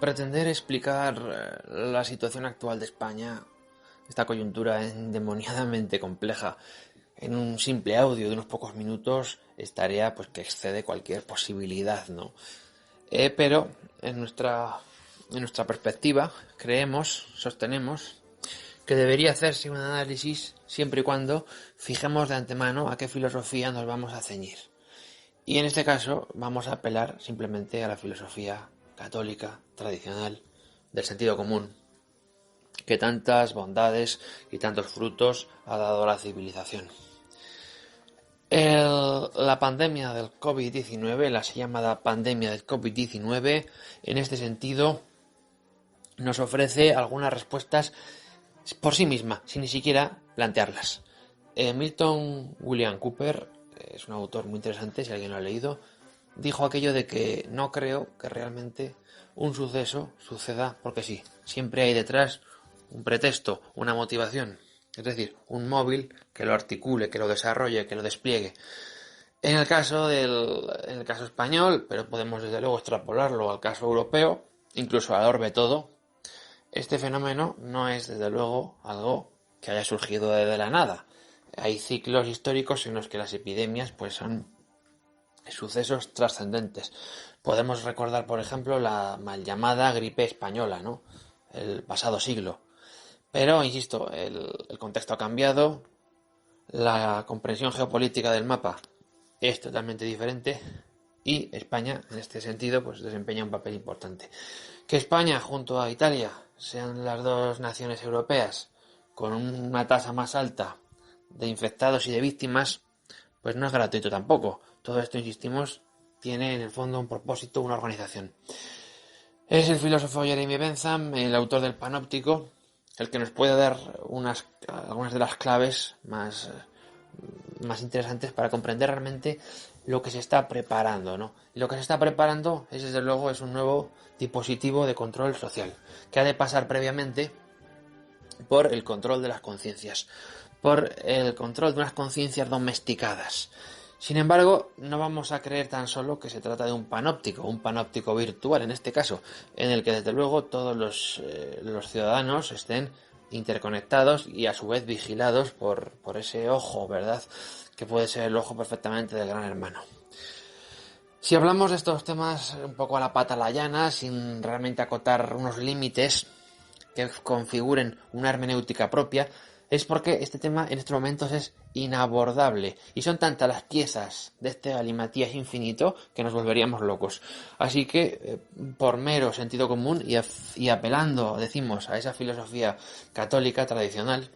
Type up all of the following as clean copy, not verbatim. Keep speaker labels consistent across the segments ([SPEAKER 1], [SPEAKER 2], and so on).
[SPEAKER 1] pretender explicar la situación actual de España, esta coyuntura endemoniadamente compleja, en un simple audio de unos pocos minutos, es tarea pues que excede cualquier posibilidad, ¿no? Pero en nuestra perspectiva, sostenemos que debería hacerse un análisis siempre y cuando fijemos de antemano a qué filosofía nos vamos a ceñir. Y en este caso vamos a apelar simplemente a la filosofía católica, tradicional, del sentido común, que tantas bondades y tantos frutos ha dado a la civilización. La pandemia del COVID-19, la así llamada pandemia del COVID-19, en este sentido nos ofrece algunas respuestas por sí misma, sin ni siquiera plantearlas. Milton William Cooper, es un autor muy interesante, si alguien lo ha leído, dijo aquello de que no creo que realmente un suceso suceda porque sí. Siempre hay detrás un pretexto, una motivación, es decir, un móvil que lo articule, que lo desarrolle, que lo despliegue. En el caso español, pero podemos desde luego extrapolarlo al caso europeo, incluso al orbe todo, este fenómeno no es desde luego algo que haya surgido de la nada. Hay ciclos históricos en los que las epidemias pues son sucesos trascendentes. Podemos recordar, por ejemplo, la mal llamada gripe española, ¿no? El pasado siglo. Pero, insisto, el contexto ha cambiado, la comprensión geopolítica del mapa es totalmente diferente y España, en este sentido, pues desempeña un papel importante. Que España, junto a Italia, sean las dos naciones europeas con una tasa más alta de infectados y de víctimas, pues no es gratuito tampoco. Todo esto, insistimos, tiene en el fondo un propósito, una organización. Es el filósofo Jeremy Bentham, el autor del Panóptico, el que nos puede dar algunas de las claves más interesantes para comprender realmente lo que se está preparando, ¿no? Y lo que se está preparando es, desde luego, es un nuevo dispositivo de control social, que ha de pasar previamente por el control de las conciencias, por el control de unas conciencias domesticadas. Sin embargo, no vamos a creer tan solo que se trata de un panóptico virtual en este caso, en el que desde luego todos los ciudadanos estén interconectados y a su vez vigilados por ese ojo, ¿verdad? Que puede ser el ojo perfectamente del gran hermano. Si hablamos de estos temas un poco a la pata a la llana, sin realmente acotar unos límites que configuren una hermenéutica propia, es porque este tema en estos momentos es inabordable y son tantas las piezas de este galimatías infinito que nos volveríamos locos. Así que, por mero sentido común y apelando, decimos, a esa filosofía católica tradicional,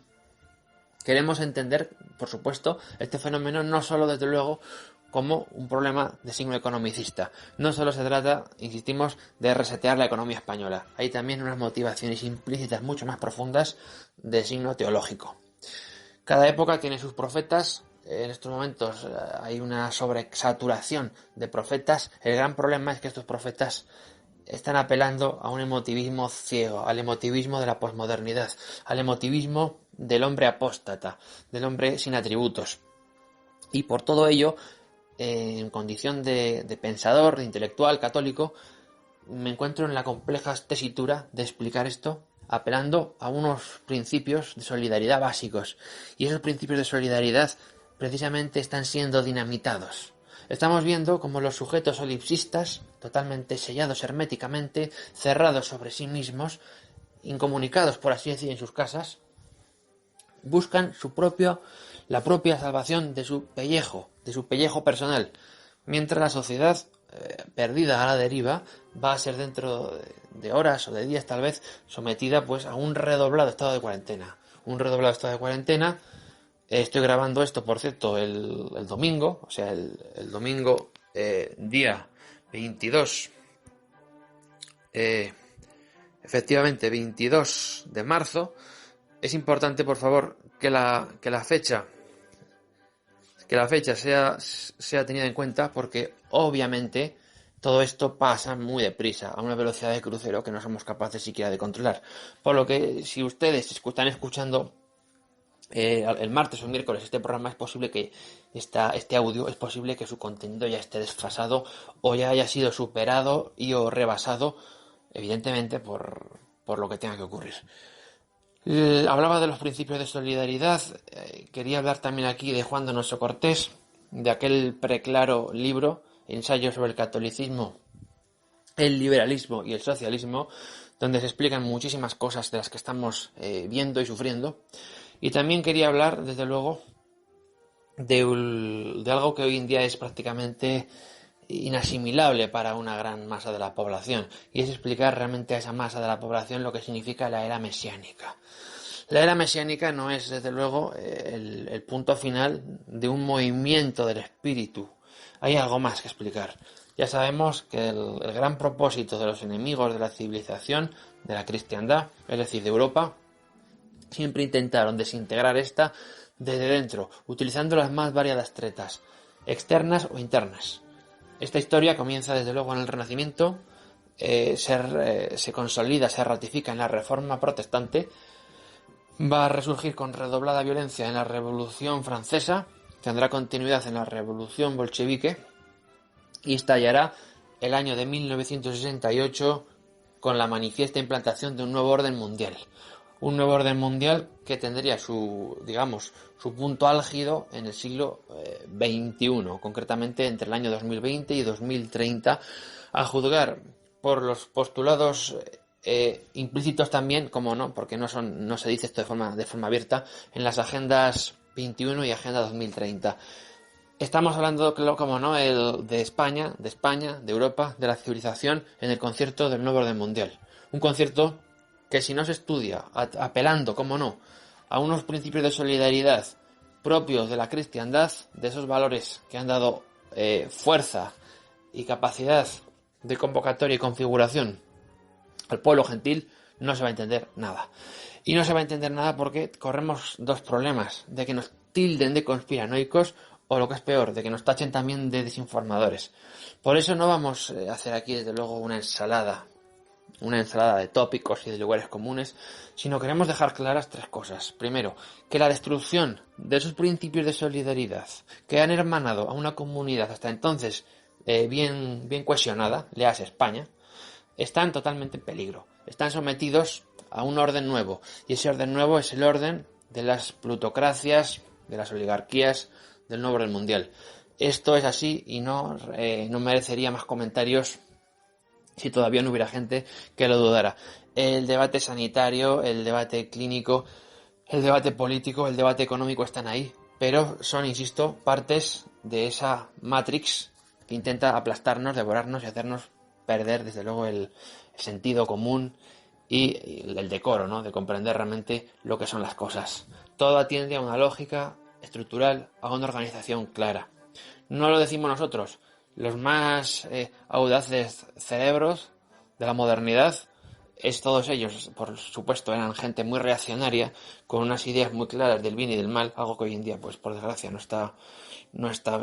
[SPEAKER 1] queremos entender, por supuesto, este fenómeno no solo, desde luego, como un problema de signo economicista. No solo se trata, insistimos, de resetear la economía española. Hay también unas motivaciones implícitas mucho más profundas de signo teológico. Cada época tiene sus profetas. En estos momentos hay una sobresaturación de profetas. El gran problema es que estos profetas están apelando a un emotivismo ciego, al emotivismo de la posmodernidad, al emotivismo del hombre apóstata, del hombre sin atributos. Y por todo ello, en condición de pensador, de intelectual, católico, me encuentro en la compleja tesitura de explicar esto apelando a unos principios de solidaridad básicos. Y esos principios de solidaridad precisamente están siendo dinamitados. Estamos viendo como los sujetos solipsistas, totalmente sellados herméticamente, cerrados sobre sí mismos, incomunicados, por así decir, en sus casas, buscan la propia salvación de su pellejo personal, mientras la sociedad, perdida a la deriva, va a ser dentro de horas o de días tal vez sometida pues a un redoblado estado de cuarentena. Estoy grabando esto, por cierto, el domingo, o sea, el domingo día 22, efectivamente 22 de marzo. Es importante, por favor, que la fecha sea tenida en cuenta, porque obviamente todo esto pasa muy deprisa, a una velocidad de crucero que no somos capaces siquiera de controlar. Por lo que, si ustedes están escuchando el martes o el miércoles este programa, es posible que este audio, es posible que su contenido ya esté desfasado o ya haya sido superado y o rebasado evidentemente por lo que tenga que ocurrir. Hablaba de los principios de solidaridad, quería hablar también aquí de Juan Donoso Cortés, de aquel preclaro libro, Ensayo sobre el catolicismo, el liberalismo y el socialismo, donde se explican muchísimas cosas de las que estamos viendo y sufriendo. Y también quería hablar, desde luego, de algo que hoy en día es prácticamente inasimilable para una gran masa de la población, y es explicar realmente a esa masa de la población lo que significa la era mesiánica. La era mesiánica no es, desde luego, el punto final de un movimiento del espíritu. Hay algo más que explicar. Ya sabemos que el gran propósito de los enemigos de la civilización, de la cristiandad, es decir, de Europa, siempre intentaron desintegrar esta desde dentro, utilizando las más variadas tretas, externas o internas. Esta historia comienza desde luego en el Renacimiento, se consolida, se ratifica en la Reforma Protestante, va a resurgir con redoblada violencia en la Revolución Francesa, tendrá continuidad en la Revolución Bolchevique y estallará el año de 1968 con la manifiesta implantación de un nuevo orden mundial. Un nuevo orden mundial que tendría su punto álgido en el siglo XXI, concretamente entre el año 2020 y 2030, a juzgar por los postulados implícitos también, como no, porque no se dice esto de forma abierta, en las agendas 21 y agenda 2030. Estamos hablando, como no, de España, de Europa, de la civilización, en el concierto del nuevo orden mundial. Un concierto que, si no se estudia, apelando, como no, a unos principios de solidaridad propios de la cristiandad, de esos valores que han dado fuerza y capacidad de convocatoria y configuración al pueblo gentil, no se va a entender nada. Y no se va a entender nada porque corremos dos problemas: de que nos tilden de conspiranoicos, o lo que es peor, de que nos tachen también de desinformadores. Por eso no vamos a hacer aquí, desde luego, una ensalada de tópicos y de lugares comunes, sino queremos dejar claras tres cosas. Primero, que la destrucción de esos principios de solidaridad que han hermanado a una comunidad hasta entonces bien cohesionada, léase España, están totalmente en peligro. Están sometidos a un orden nuevo, y ese orden nuevo es el orden de las plutocracias, de las oligarquías, del nuevo orden mundial. Esto es así y no merecería más comentarios si todavía no hubiera gente que lo dudara. El debate sanitario, el debate clínico, el debate político, el debate económico están ahí, pero son, insisto, partes de esa Matrix que intenta aplastarnos, devorarnos y hacernos perder, desde luego, el sentido común y el decoro, ¿no?, de comprender realmente lo que son las cosas. Todo atiende a una lógica estructural, a una organización clara. No lo decimos nosotros. Los más audaces cerebros de la modernidad, todos ellos, por supuesto, eran gente muy reaccionaria, con unas ideas muy claras del bien y del mal, algo que hoy en día, pues por desgracia, no está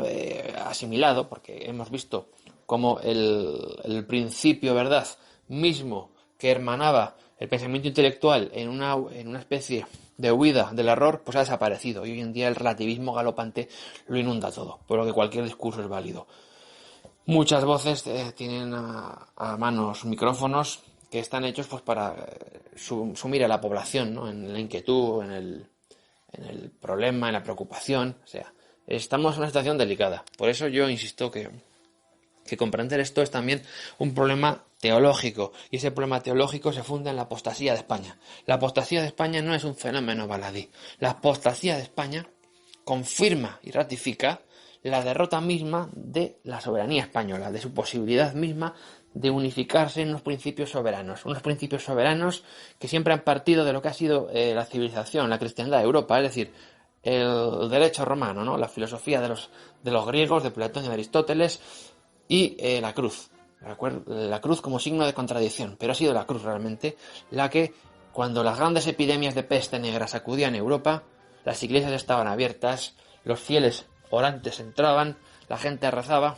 [SPEAKER 1] asimilado, porque hemos visto cómo el principio, ¿verdad?, mismo que hermanaba el pensamiento intelectual en una especie de huida del error, pues ha desaparecido, y hoy en día el relativismo galopante lo inunda todo, por lo que cualquier discurso es válido. Muchas voces tienen a manos micrófonos que están hechos pues para sumir a la población, ¿no?, en la inquietud, en el problema, en la preocupación. O sea, estamos en una situación delicada. Por eso yo insisto que comprender esto es también un problema teológico, y ese problema teológico se funda en la apostasía de España. La apostasía de España no es un fenómeno baladí. La apostasía de España confirma y ratifica la derrota misma de la soberanía española, de su posibilidad misma de unificarse en unos principios soberanos que siempre han partido de lo que ha sido la civilización, la cristiandad de Europa, es decir, el derecho romano, ¿no?, la filosofía de los griegos, de Platón y de Aristóteles, y la cruz. La cruz como signo de contradicción, pero ha sido la cruz realmente la que, cuando las grandes epidemias de peste negra sacudían Europa, las iglesias estaban abiertas, los fieles orantes entraban, la gente rezaba,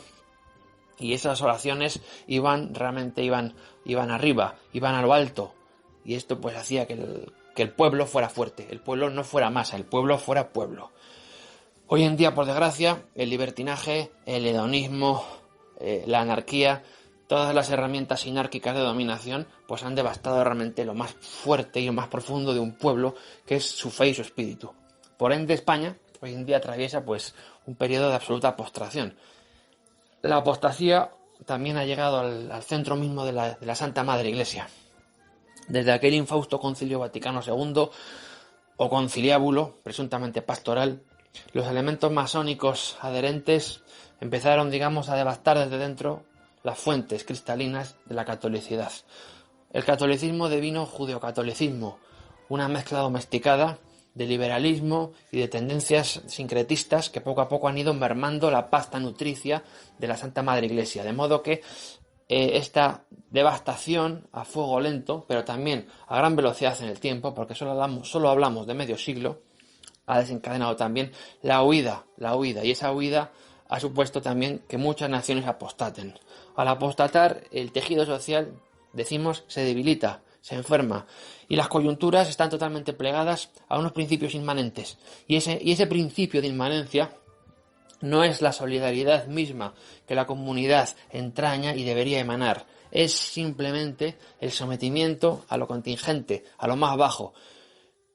[SPEAKER 1] y esas oraciones iban arriba, iban a lo alto, y esto pues hacía que el pueblo fuera fuerte, el pueblo no fuera masa, el pueblo fuera pueblo. Hoy en día, por desgracia, el libertinaje, el hedonismo, la anarquía, todas las herramientas sinárquicas de dominación pues han devastado realmente lo más fuerte y lo más profundo de un pueblo, que es su fe y su espíritu. Por ende, España hoy en día atraviesa pues un periodo de absoluta postración. La apostasía también ha llegado al centro mismo de la Santa Madre Iglesia. Desde aquel infausto Concilio Vaticano II o conciliábulo, presuntamente pastoral, los elementos masónicos adherentes empezaron, digamos, a devastar desde dentro las fuentes cristalinas de la catolicidad. El catolicismo devino judeocatolicismo, una mezcla domesticada de liberalismo y de tendencias sincretistas que poco a poco han ido mermando la pasta nutricia de la Santa Madre Iglesia, de modo que esta devastación a fuego lento, pero también a gran velocidad en el tiempo, porque solo hablamos de medio siglo, ha desencadenado también la huida, y esa huida ha supuesto también que muchas naciones apostaten. Al apostatar, el tejido social, decimos, se debilita, se enferma, y las coyunturas están totalmente plegadas a unos principios inmanentes, y ese principio de inmanencia no es la solidaridad misma que la comunidad entraña y debería emanar, es simplemente el sometimiento a lo contingente, a lo más bajo.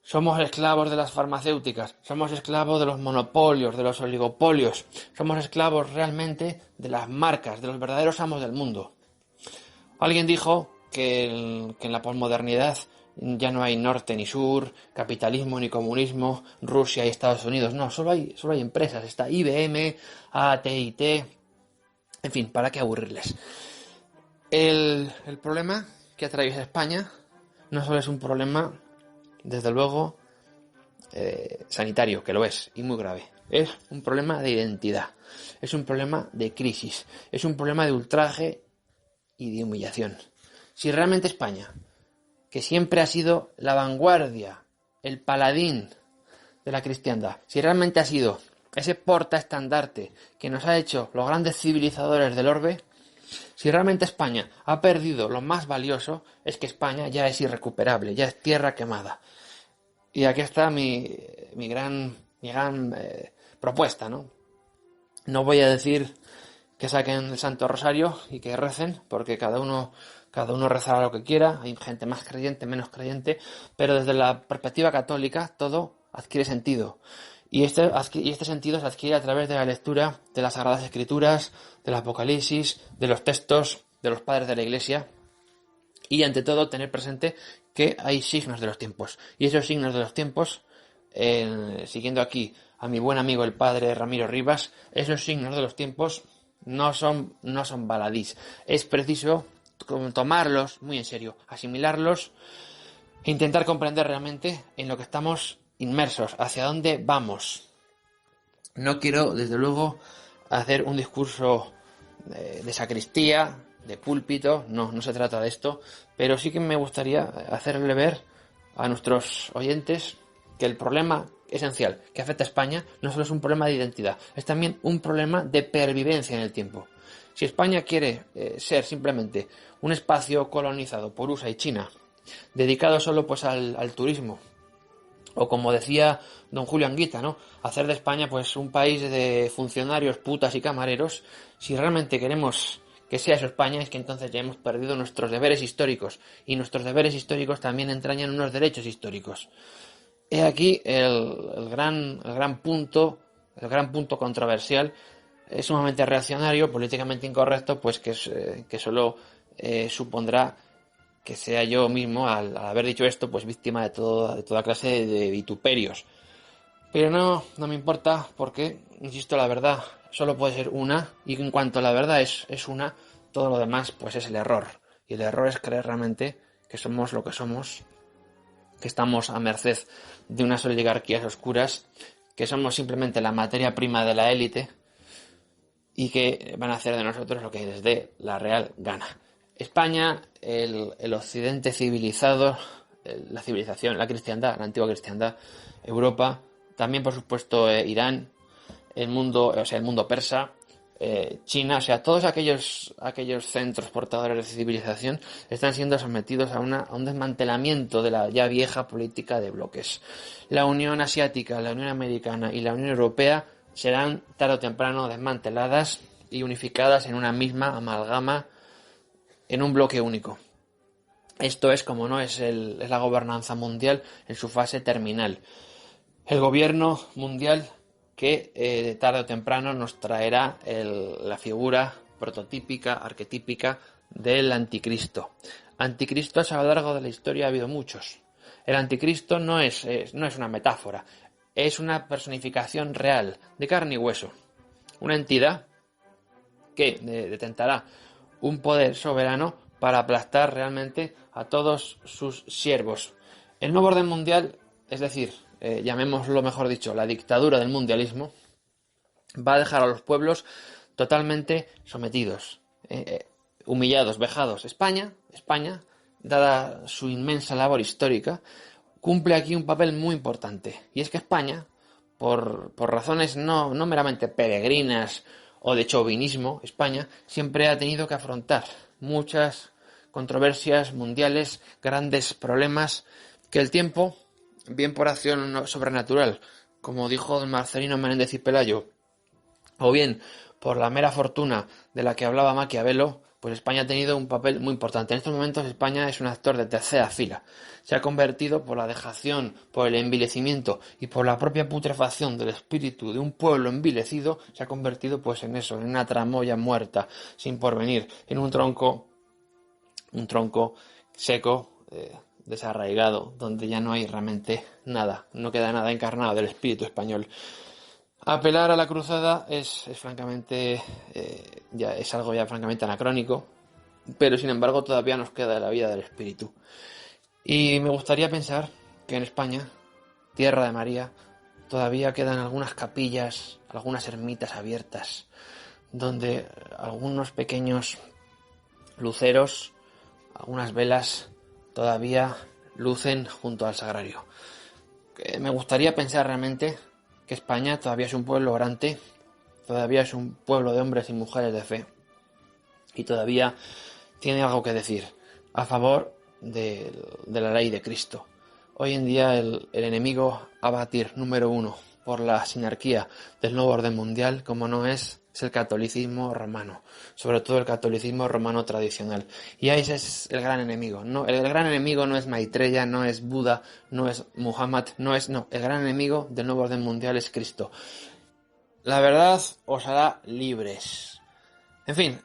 [SPEAKER 1] Somos esclavos de las farmacéuticas, somos esclavos de los monopolios, de los oligopolios, somos esclavos realmente de las marcas, de los verdaderos amos del mundo. Alguien dijo que en la posmodernidad ya no hay norte ni sur, capitalismo ni comunismo, Rusia y Estados Unidos. No, solo hay empresas. Está IBM, AT&T, en fin, ¿para qué aburrirles? El problema que atraviesa España no solo es un problema, desde luego, sanitario, que lo es, y muy grave. Es un problema de identidad, es un problema de crisis, es un problema de ultraje y de humillación. Si realmente España, que siempre ha sido la vanguardia, el paladín de la cristiandad, si realmente ha sido ese portaestandarte que nos ha hecho los grandes civilizadores del orbe, si realmente España ha perdido lo más valioso, es que España ya es irrecuperable, ya es tierra quemada. Y aquí está mi gran propuesta, ¿no? No voy a decir que saquen el Santo Rosario y que recen, porque cada uno rezará lo que quiera, hay gente más creyente, menos creyente, pero desde la perspectiva católica todo adquiere sentido. Y este sentido se adquiere a través de la lectura de las Sagradas Escrituras, del Apocalipsis, de los textos de los padres de la Iglesia, y ante todo tener presente que hay signos de los tiempos. Y esos signos de los tiempos, siguiendo aquí a mi buen amigo el padre Ramiro Rivas, esos signos de los tiempos no son baladís. Es preciso tomarlos muy en serio, asimilarlos e intentar comprender realmente en lo que estamos inmersos, hacia dónde vamos. No quiero, desde luego, hacer un discurso de sacristía, de púlpito, no se trata de esto, pero sí que me gustaría hacerle ver a nuestros oyentes que el problema esencial que afecta a España no solo es un problema de identidad, es también un problema de pervivencia en el tiempo. Si España quiere ser simplemente un espacio colonizado por USA y China, dedicado solo pues al turismo, o como decía don Julio Anguita, ¿no?, hacer de España pues un país de funcionarios, putas y camareros, si realmente queremos que sea eso España, es que entonces ya hemos perdido nuestros deberes históricos, y nuestros deberes históricos también entrañan unos derechos históricos. He aquí el gran punto controversial, sumamente reaccionario, políticamente incorrecto, pues que solo supondrá que sea yo mismo, al haber dicho esto, pues víctima de toda clase de vituperios. Pero no me importa, porque, insisto, la verdad solo puede ser una, y en cuanto la verdad es una, todo lo demás pues es el error. Y el error es creer realmente que somos lo que somos, que estamos a merced de unas oligarquías oscuras, que somos simplemente la materia prima de la élite y que van a hacer de nosotros lo que les dé la real gana. España, el occidente civilizado, la civilización, la cristiandad, la antigua cristiandad, Europa, también por supuesto Irán, el mundo persa, China, o sea, todos aquellos centros portadores de civilización están siendo sometidos a un desmantelamiento de la ya vieja política de bloques. La Unión Asiática, la Unión Americana y la Unión Europea serán tarde o temprano desmanteladas y unificadas en una misma amalgama en un bloque único. Esto es, como no, es la gobernanza mundial en su fase terminal. El gobierno mundial que tarde o temprano nos traerá la figura prototípica, arquetípica del anticristo. Anticristos a lo largo de la historia ha habido muchos. El anticristo no es una metáfora, es una personificación real, de carne y hueso. Una entidad que detentará un poder soberano para aplastar realmente a todos sus siervos. El nuevo orden mundial, es decir, llamémoslo mejor dicho, la dictadura del mundialismo, va a dejar a los pueblos totalmente sometidos, humillados, vejados. España, dada su inmensa labor histórica, cumple aquí un papel muy importante. Y es que España, por razones no meramente peregrinas o de chauvinismo, España siempre ha tenido que afrontar muchas controversias mundiales, grandes problemas que el tiempo, bien por acción sobrenatural, como dijo don Marcelino Menéndez y Pelayo, o bien por la mera fortuna de la que hablaba Maquiavelo, pues España ha tenido un papel muy importante. En estos momentos España es un actor de tercera fila. Se ha convertido, por la dejación, por el envilecimiento y por la propia putrefacción del espíritu de un pueblo envilecido, se ha convertido pues en eso, en una tramoya muerta, sin porvenir, en un tronco seco, desarraigado, donde ya no hay realmente nada, no queda nada encarnado del espíritu español. Apelar a la cruzada es francamente, ya es algo ya francamente anacrónico, pero sin embargo todavía nos queda la vida del espíritu. Y me gustaría pensar que en España, tierra de María, todavía quedan algunas capillas, algunas ermitas abiertas, donde algunos pequeños luceros, algunas velas todavía lucen junto al sagrario. Me gustaría pensar realmente que España todavía es un pueblo orante, todavía es un pueblo de hombres y mujeres de fe, y todavía tiene algo que decir a favor de la ley de Cristo. Hoy en día el enemigo a batir número uno por la sinarquía del nuevo orden mundial, como no es el catolicismo romano, sobre todo el catolicismo romano tradicional. Y ese es el gran enemigo. No, el gran enemigo no es Maitreya, no es Buda, no es Muhammad, el gran enemigo del nuevo orden mundial es Cristo. La verdad os hará libres. En fin,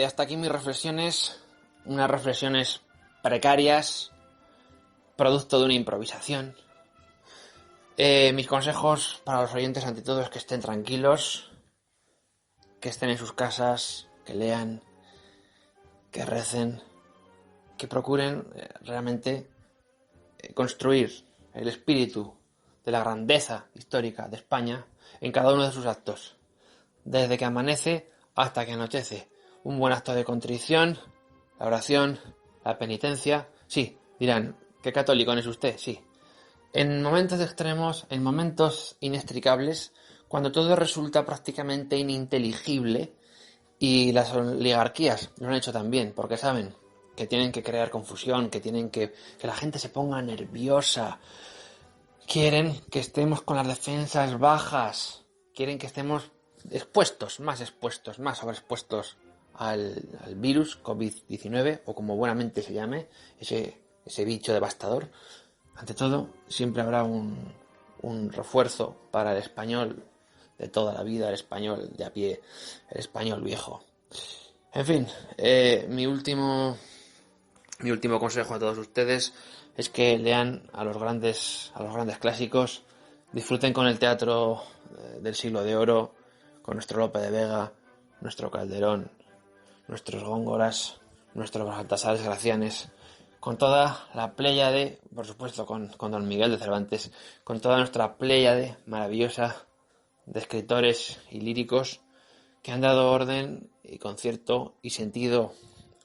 [SPEAKER 1] hasta aquí mis reflexiones, unas reflexiones precarias, producto de una improvisación. Mis consejos para los oyentes ante todo es que estén tranquilos, que estén en sus casas, que lean, que recen, que procuren realmente construir el espíritu de la grandeza histórica de España en cada uno de sus actos, desde que amanece hasta que anochece. Un buen acto de contrición, la oración, la penitencia. Sí, dirán, ¿qué católico es usted? Sí. En momentos extremos, en momentos inextricables, cuando todo resulta prácticamente ininteligible, y las oligarquías lo han hecho también, porque saben que tienen que crear confusión, que tienen que la gente se ponga nerviosa, quieren que estemos con las defensas bajas, quieren que estemos expuestos, más sobreexpuestos al virus COVID-19, o como buenamente se llame, ese bicho devastador. Ante todo, siempre habrá un refuerzo para el español de toda la vida, el español de a pie, el español viejo. En fin, mi último consejo a todos ustedes es que lean a los grandes clásicos, disfruten con el teatro del siglo de oro, con nuestro Lope de Vega, nuestro Calderón, nuestros Góngoras, nuestros Baltasares Gracianes, con toda la pléyade, por supuesto con don Miguel de Cervantes, con toda nuestra pléyade maravillosa de escritores y líricos que han dado orden y concierto y sentido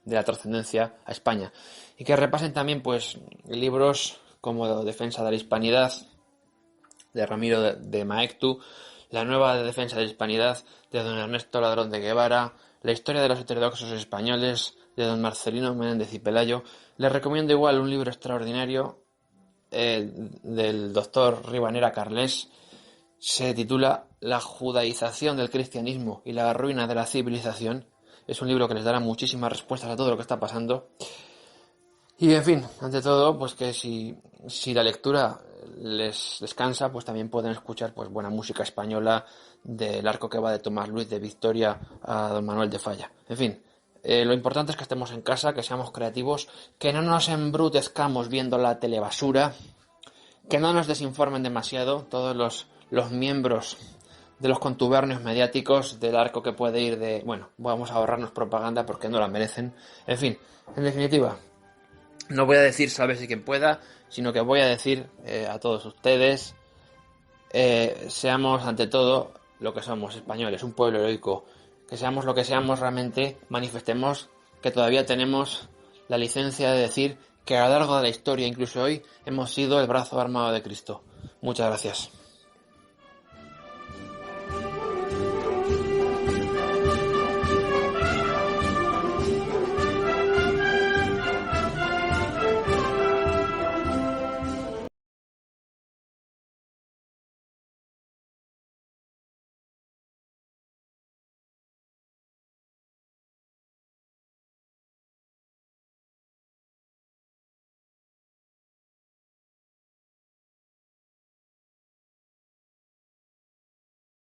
[SPEAKER 1] de la trascendencia a España, y que repasen también pues libros como Defensa de la Hispanidad de Ramiro de Maeztu, La nueva defensa de la Hispanidad de don Ernesto Ladrón de Guevara, La historia de los heterodoxos españoles de don Marcelino Menéndez y Pelayo. Les recomiendo igual un libro extraordinario del doctor Ribanera Carles. Se titula La judaización del cristianismo y la ruina de la civilización. Es un libro que les dará muchísimas respuestas a todo lo que está pasando. Y en fin, ante todo, pues que si la lectura les cansa, pues también pueden escuchar pues buena música española del arco que va de Tomás Luis de Victoria a Don Manuel de Falla. En fin, lo importante es que estemos en casa, que seamos creativos, que no nos embrutezcamos viendo la telebasura, que no nos desinformen demasiado todos los miembros de los contubernios mediáticos del arco que puede ir de, bueno, vamos a ahorrarnos propaganda porque no la merecen. En fin, en definitiva, no voy a decir sálvese quien pueda, sino que voy a decir a todos ustedes, seamos ante todo lo que somos, españoles, un pueblo heroico, que seamos lo que seamos realmente, manifestemos que todavía tenemos la licencia de decir que a lo largo de la historia, incluso hoy, hemos sido el brazo armado de Cristo. Muchas gracias.